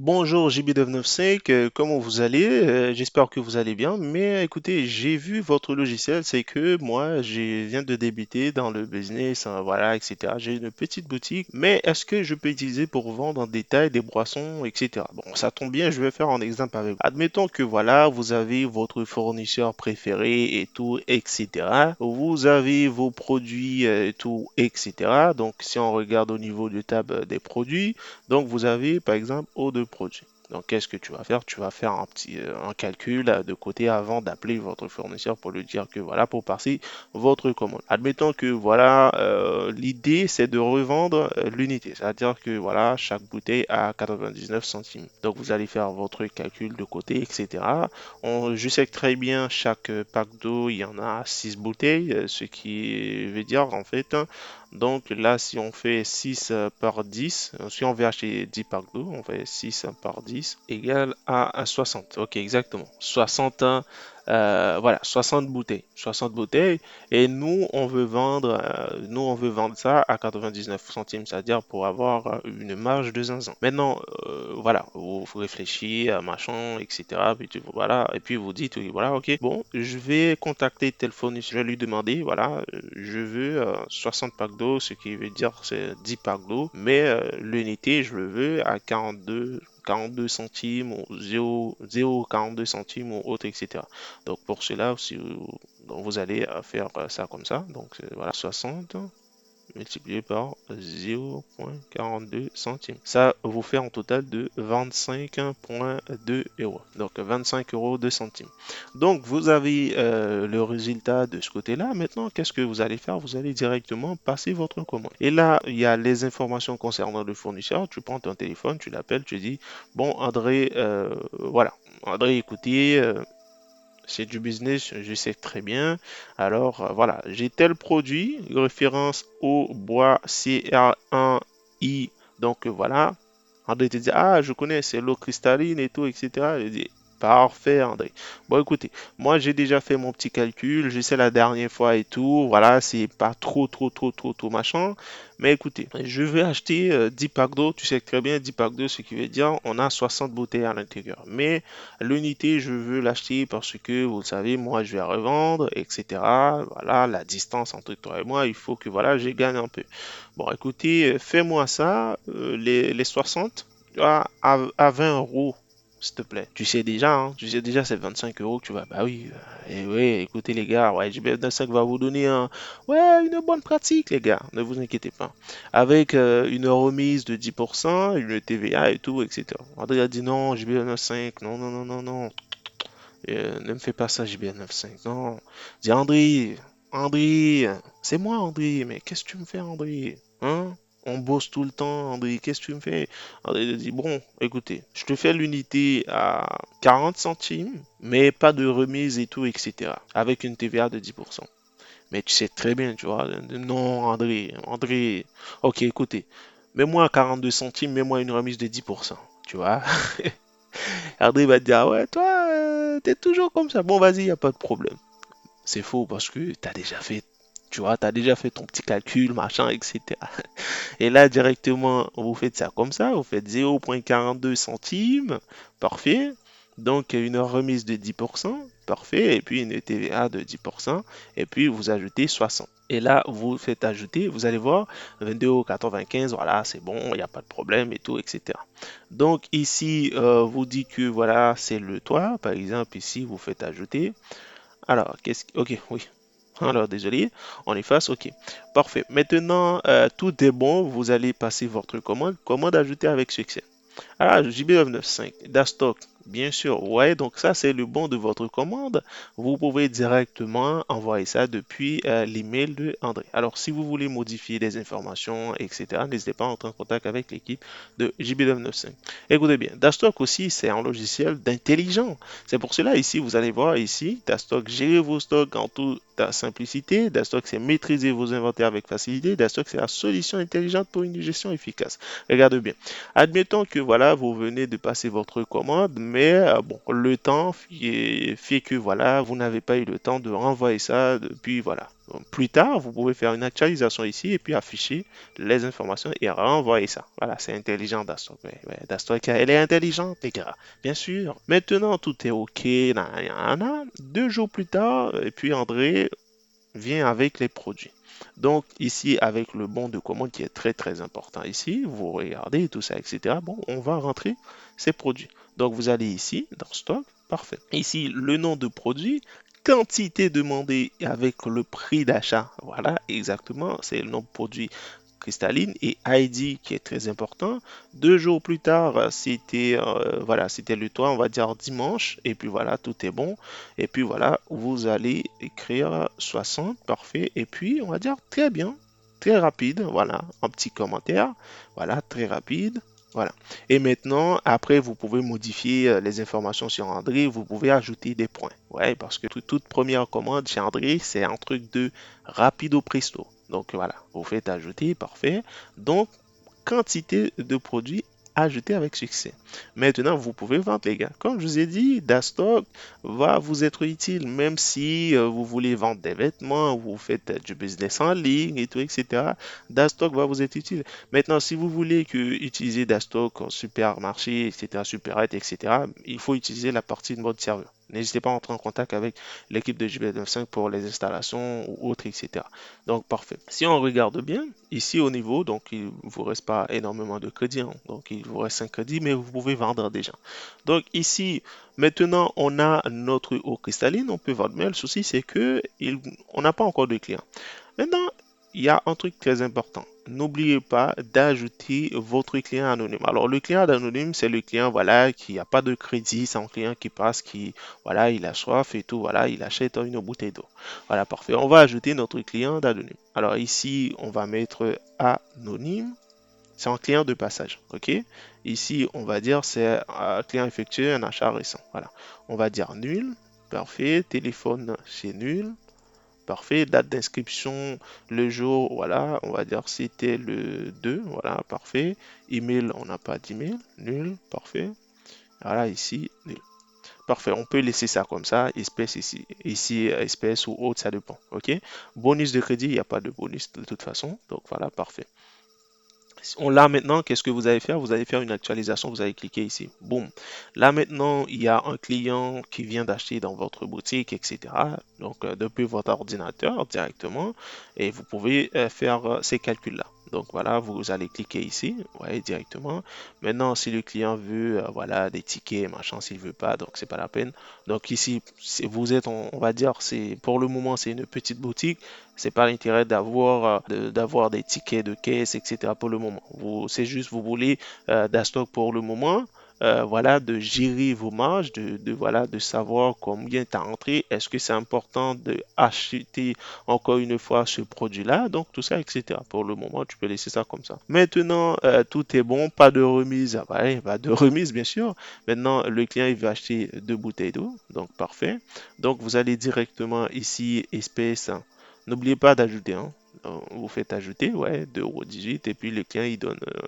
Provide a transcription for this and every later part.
Bonjour JB995, comment vous allez? J'espère que vous allez bien. Mais écoutez, j'ai vu votre logiciel, c'est que moi, je viens de débuter dans le business, hein, voilà, etc. J'ai une petite boutique, mais est-ce que je peux utiliser pour vendre en détail des boissons, etc. Bon, ça tombe bien, je vais faire un exemple avec vous. Admettons que voilà, vous avez votre fournisseur préféré et tout, etc. Vous avez vos produits et tout, etc. Donc, si on regarde au niveau de table des produits, donc, vous avez par exemple eau de produit. Donc, qu'est-ce que tu vas faire? Tu vas faire un calcul de côté avant d'appeler votre fournisseur pour lui dire que voilà, pour passer votre commande. Admettons que voilà, l'idée c'est de revendre l'unité, c'est-à-dire que voilà, chaque bouteille a 99 centimes. Donc, vous allez faire votre calcul de côté, etc. Je sais que très bien, chaque pack d'eau, il y en a 6 bouteilles, ce qui veut dire en fait, hein, donc là, si on fait 6 par 10, si on veut acheter 10 packs d'eau, on fait 6 par 10 égale à 60. Ok, exactement. 60, voilà, 60 bouteilles. 60 bouteilles. Et nous, on veut vendre ça à 99 centimes, c'est-à-dire pour avoir une marge de 500. Maintenant, voilà, vous réfléchissez, machin, etc. Voilà, et puis vous dites, oui, voilà, ok, bon, je vais contacter tel fournisseur, je vais lui demander, voilà, je veux 60 packs d'eau, ce qui veut dire c'est 10 packs d'eau, mais l'unité, je le veux à 42 centimes ou 0,42 centimes ou autre, etc. Donc pour cela, si vous, donc vous allez faire ça comme ça. Donc voilà, 60 multiplié par 0,42 centimes. Ça vous fait un total de 25,2 euros. Donc 25 euros de centimes. Donc vous avez le résultat de ce côté-là. Maintenant, qu'est-ce que vous allez faire? Vous allez directement passer votre commande. Et là, il y a les informations concernant le fournisseur. Tu prends ton téléphone, tu l'appelles, tu dis, bon André, voilà. André, écoutez, c'est du business, je sais très bien. Alors, voilà, j'ai tel produit, référence au bois CR1I. Donc, voilà. André te dit, ah, je connais, c'est l'eau cristalline et tout, etc. Je dis, parfait, André. Bon, écoutez, moi, j'ai déjà fait mon petit calcul, je sais la dernière fois et tout. Voilà, c'est pas trop machin. Mais écoutez, je vais acheter 10 packs d'eau. Tu sais très bien, 10 packs d'eau, ce qui veut dire on a 60 bouteilles à l'intérieur. Mais l'unité, je veux l'acheter parce que, vous le savez, moi, je vais revendre, etc. Voilà, la distance entre toi et moi, il faut que, voilà, je gagne un peu. Bon, écoutez, fais-moi ça, les 60, tu vois, à 20 euros, s'il te plaît. Tu sais déjà, c'est 25 euros que tu vas. Bah oui, et oui, écoutez, les gars, ouais, JBF5 va vous donner ouais, une bonne pratique, les gars, ne vous inquiétez pas. Avec une remise de 10%, une TVA et tout, etc. André a dit non, JBF5, non, non, non, non, non. Ne me fais pas ça, JBF5, non. Dis André, André, c'est moi, André, mais qu'est-ce que tu me fais, André? Hein? On bosse tout le temps, André, qu'est-ce que tu me fais? André lui dit, bon, écoutez, je te fais l'unité à 40 centimes, mais pas de remise et tout, etc. Avec une TVA de 10%. Mais tu sais très bien, tu vois. Non, André, ok, écoutez, mets-moi à 42 centimes, mets-moi une remise de 10%, tu vois. André va te dire, ouais, toi, t'es toujours comme ça. Bon, vas-y, y a pas de problème. C'est faux parce que t'as déjà fait, tu vois, t'as déjà fait ton petit calcul, machin, etc. Et là, directement, vous faites ça comme ça, vous faites 0,42 centimes, parfait. Donc, une remise de 10%, parfait. Et puis, une TVA de 10%, et puis vous ajoutez 60. Et là, vous faites ajouter, vous allez voir, 22,95 €, voilà, c'est bon, il n'y a pas de problème et tout, etc. Donc, ici, vous dites que voilà, c'est le toit. Par exemple, ici, vous faites ajouter. Alors, ok, oui. Alors, désolé, on efface, ok. Parfait. Maintenant, tout est bon. Vous allez passer votre commande. Commande ajoutée avec succès. Ah, JB995, Dastock, bien sûr. Ouais, donc ça, c'est le bon de votre commande. Vous pouvez directement envoyer ça depuis l'email de André. Alors, si vous voulez modifier des informations, etc., n'hésitez pas à entrer en contact avec l'équipe de JB995. Écoutez bien, Dastock aussi, c'est un logiciel d'intelligent. C'est pour cela, ici, vous allez voir ici, Dastock, gérer vos stocks en toute simplicité. Dastock, c'est maîtriser vos inventaires avec facilité. Dastock, c'est la solution intelligente pour une gestion efficace. Regardez bien. Admettons que voilà, vous venez de passer votre commande, mais bon, le temps fait que voilà, vous n'avez pas eu le temps de renvoyer ça depuis voilà. Donc, plus tard, vous pouvez faire une actualisation ici et puis afficher les informations et renvoyer ça. Voilà, c'est intelligent Dastok. Ouais, ouais, Dastok, elle est intelligente, les gars. Bien sûr. Maintenant, tout est OK. Deux jours plus tard, et puis André vient avec les produits. Donc ici, avec le bon de commande qui est très très important ici, vous regardez tout ça, etc. Bon, on va rentrer ces produits. Donc vous allez ici, dans stock, parfait. Ici, le nom de produit, quantité demandée avec le prix d'achat. Voilà, exactement, c'est le nom de produit cristalline et ID qui est très important. 2 jours plus tard, c'était voilà, c'était le toit, on va dire dimanche, et puis voilà, tout est bon. Et puis voilà, vous allez écrire 60, parfait. Et puis on va dire très bien, très rapide, voilà, un petit commentaire, voilà, très rapide. Voilà. Et maintenant, après, vous pouvez modifier les informations sur André, vous pouvez ajouter des points. Ouais, parce que toute première commande chez André, c'est un truc de rapido presto. Donc voilà, vous faites ajouter, parfait. Donc, quantité de produits ajoutés avec succès. Maintenant, vous pouvez vendre, les gars. Comme je vous ai dit, Dastock va vous être utile, même si vous voulez vendre des vêtements, vous faites du business en ligne et tout, etc. Dastock va vous être utile. Maintenant, si vous voulez utiliser Dastock en supermarché, etc., superette, etc., il faut utiliser la partie de mode serveur. N'hésitez pas à entrer en contact avec l'équipe de JB95 pour les installations ou autres, etc. Donc, parfait. Si on regarde bien, ici au niveau, donc il ne vous reste pas énormément de crédits, hein. Donc il vous reste 5 crédits, mais vous pouvez vendre déjà. Donc ici, maintenant, on a notre eau cristalline, on peut vendre, mais le souci c'est que on n'a pas encore de clients. Maintenant, il y a un truc très important. N'oubliez pas d'ajouter votre client anonyme. Alors, le client anonyme, c'est le client, voilà, qui n'a pas de crédit, c'est un client qui passe, qui, voilà, il a soif et tout, voilà, il achète une bouteille d'eau. Voilà, parfait. On va ajouter notre client anonyme. Alors, ici, on va mettre anonyme. C'est un client de passage, ok? Ici, on va dire c'est un client effectué un achat récent. Voilà. On va dire nul. Parfait. Téléphone, c'est nul. Parfait. Date d'inscription, le jour, voilà, on va dire c'était le 2, voilà, parfait. Email, on n'a pas d'email, nul, parfait. Voilà, ici, nul. Parfait, on peut laisser ça comme ça, espèce ici espèce ou autre, ça dépend, ok. Bonus de crédit, il n'y a pas de bonus de toute façon, donc voilà, parfait. On l'a maintenant, qu'est-ce que vous allez faire? Vous allez faire une actualisation, vous allez cliquer ici. Boum. Là maintenant, il y a un client qui vient d'acheter dans votre boutique, etc. Donc depuis votre ordinateur directement, et vous pouvez faire ces calculs-là. Donc voilà, vous allez cliquer ici, ouais, directement. Maintenant, si le client veut, voilà, des tickets, machin, s'il veut pas, donc c'est pas la peine. Donc ici, vous êtes, on va dire, c'est pour le moment, c'est une petite boutique. C'est pas l'intérêt d'avoir des tickets de caisse, etc. pour le moment. C'est juste vous voulez d'Astock pour le moment. Voilà, de gérer vos marges, voilà, de savoir combien tu as entré, est-ce que c'est important de acheter encore une fois ce produit-là, donc tout ça, etc. Pour le moment, tu peux laisser ça comme ça. Maintenant, tout est bon, pas de remise, ah bah, pas de remise bien sûr. Maintenant, le client il veut acheter 2 bouteilles d'eau, donc parfait. Donc vous allez directement ici, espèce. N'oubliez pas d'ajouter, hein. Vous faites ajouter, ouais, 2,18 € et puis le client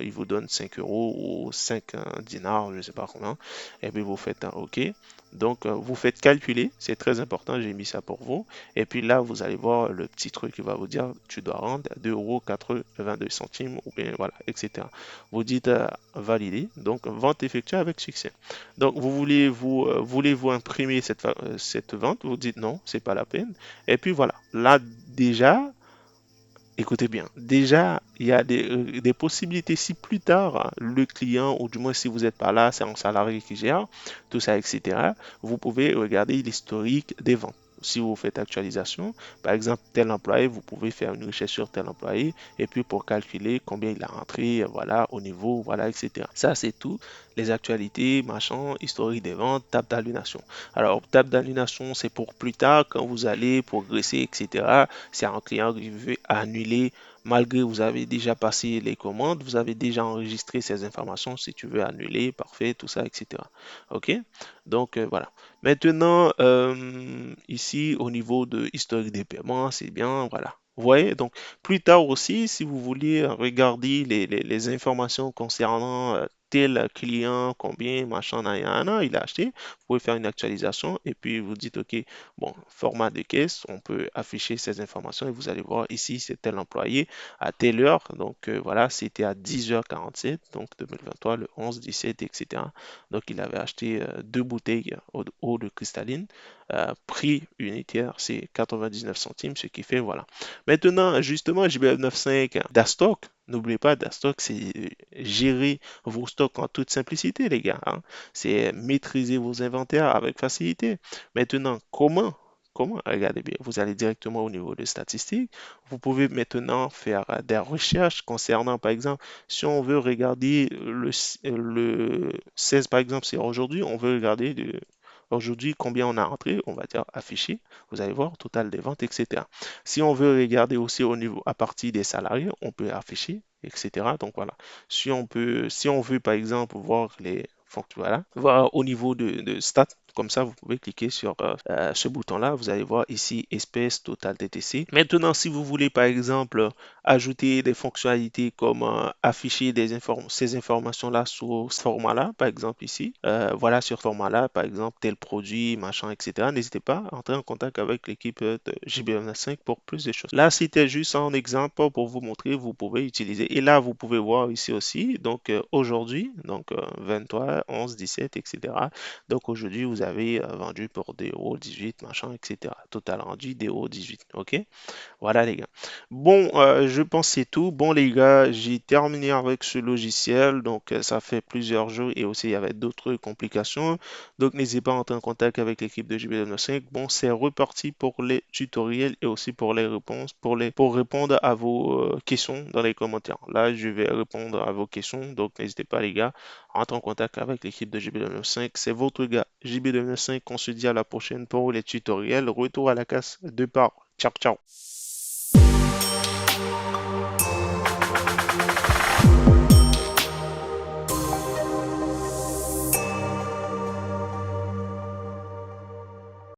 il vous donne 5 euros ou 5 dinars, je ne sais pas combien. Et puis vous faites un OK. Donc vous faites calculer, c'est très important, j'ai mis ça pour vous. Et puis là, vous allez voir le petit truc qui va vous dire tu dois rendre 2,82 € ou bien voilà, etc. Vous dites valider, donc vente effectuée avec succès. Donc voulez-vous imprimer cette vente? Vous dites non, c'est pas la peine. Et puis voilà, là déjà, écoutez bien, déjà il y a des possibilités si plus tard le client, ou du moins si vous n'êtes pas là, c'est un salarié qui gère, tout ça, etc. Vous pouvez regarder l'historique des ventes. Si vous faites actualisation, par exemple, tel employé, vous pouvez faire une recherche sur tel employé et puis pour calculer combien il a rentré, voilà, au niveau, voilà, etc. Ça, c'est tout. Les actualités, machin, historique des ventes, table d'annulation. Alors, table d'annulation, c'est pour plus tard quand vous allez progresser, etc. C'est un client qui veut annuler malgré vous avez déjà passé les commandes, vous avez déjà enregistré ces informations si tu veux annuler, parfait, tout ça, etc. OK? Donc voilà. Maintenant, ici au niveau de historique des paiements, c'est bien, voilà. Vous voyez, donc plus tard aussi, si vous vouliez regarder les informations concernant tel client, combien, machin, nan, il a acheté. Vous pouvez faire une actualisation et puis vous dites, OK, bon, format de caisse, on peut afficher ces informations et vous allez voir ici, c'est tel employé à telle heure. Donc voilà, c'était à 10h47, donc 2023, le 11, 17, etc. Donc il avait acheté deux bouteilles eau de cristalline. Prix unitaire, c'est 99 centimes, ce qui fait, voilà. Maintenant, justement, JBL95 d'Astock, n'oubliez pas, d'Astock, c'est gérer vos stocks en toute simplicité, les gars, hein. C'est maîtriser vos inventaires avec facilité. Maintenant, comment? Regardez bien, vous allez directement au niveau de statistiques. Vous pouvez maintenant faire des recherches concernant, par exemple, si on veut regarder le 16, par exemple, c'est aujourd'hui, on veut regarder aujourd'hui combien on a entré, on va dire affiché, vous allez voir, total des ventes, etc. Si on veut regarder aussi au niveau, à partir des salariés, on peut afficher, etc. Donc voilà. Si on veut par exemple voir voilà, voir au niveau de stats, comme ça, vous pouvez cliquer sur ce bouton-là. Vous allez voir ici espèce total TTC. Maintenant, si vous voulez par exemple ajouter des fonctionnalités comme afficher ces informations-là sous ce format-là, par exemple ici, voilà sur ce format-là, par exemple tel produit, machin, etc. N'hésitez pas à entrer en contact avec l'équipe de JBM5 pour plus de choses. Là, c'était juste un exemple pour vous montrer, vous pouvez utiliser. Et là, vous pouvez voir ici aussi, donc aujourd'hui, donc 23, 11, 17, etc. Donc aujourd'hui, vous avez vendu pour DO 18, machin, etc. Total rendu DO 18, ok? Voilà les gars. Bon, je pense que c'est tout. Bon les gars, j'ai terminé avec ce logiciel. Donc ça fait plusieurs jours et aussi il y avait d'autres complications. Donc n'hésitez pas à entrer en contact avec l'équipe de JB95. Bon, c'est reparti pour les tutoriels et aussi pour les réponses, pour répondre à vos questions dans les commentaires. Là, je vais répondre à vos questions. Donc n'hésitez pas les gars à entrer en contact avec l'équipe de JB95. C'est votre gars JB95. On se dit à la prochaine pour les tutoriels. Retour à la casse de part. Ciao, ciao.